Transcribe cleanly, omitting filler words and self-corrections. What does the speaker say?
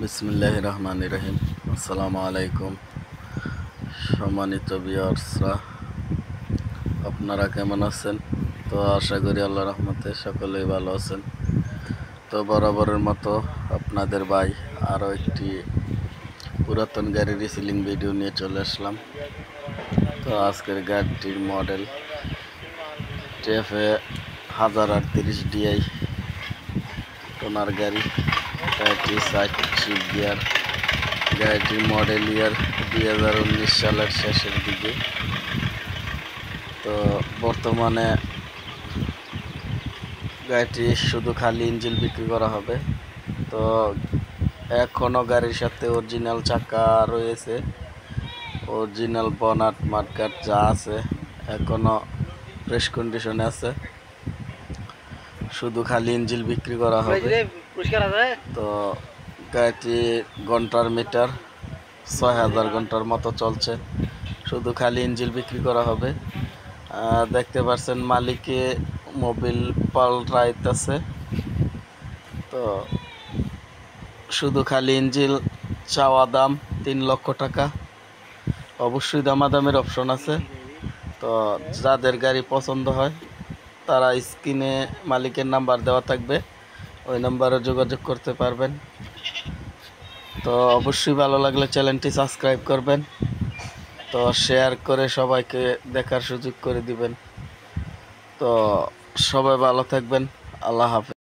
বিসমিল্লাহির রহমানির রহিম। আসসালামু আলাইকুম। সম্মানিত ভিউয়ার্সরা, আপনারা কেমন আছেন? তো আশা করি আল্লাহর রহমতে সকলেই ভালো আছেন। তো বরাবরের মতো আপনাদের ভাই আরও একটি পুরাতন গাড়ির রিসেলিং ভিডিও নিয়ে চলে আসলাম। তো আজকের গাড়িটির মডেল TFA 1038 DI টোনার গাড়ি। গাড়িটি সাইড শিফট গিয়ার। গাড়িটির মডেল ইয়ার 2019 সালের শেষের দিকে। তো বর্তমানে গাড়িটি শুধু খালি ইঞ্জিন বিক্রি করা হবে। তো এখনও গাড়ির সাথে অরিজিনাল চাকা রয়েছে, অরিজিনাল বনাট মাঠঘাট যা আছে এখনও ফ্রেশ কন্ডিশনে আছে, শুধু খালি ইঞ্জিন বিক্রি করা হবে। তো গাড়িটি ঘন্টার মিটার 6000 ঘন্টার মতো চলছে, শুধু খালি ইঞ্জিন বিক্রি করা হবে। দেখতে পাচ্ছেন মালিকে মোবিল পাল্টাইতেছে। তো শুধু খালি ইঞ্জিন চাওয়া দাম 3 লক্ষ টাকা। অবশ্যই দামাদামের অপশন আছে। তো যাদের গাড়ি পছন্দ হয় তারা স্ক্রিনে মালিকের নাম্বার দেওয়া থাকবে, ওই নাম্বারে যোগাযোগ করতে পারবেন। তো অবশ্যই ভালো লাগলে চ্যানেলটি সাবস্ক্রাইব করবেন, তো শেয়ার করে সবাইকে দেখার সুযোগ করে দিবেন। তো সবাই ভালো থাকবেন। আল্লাহ হাফেজ।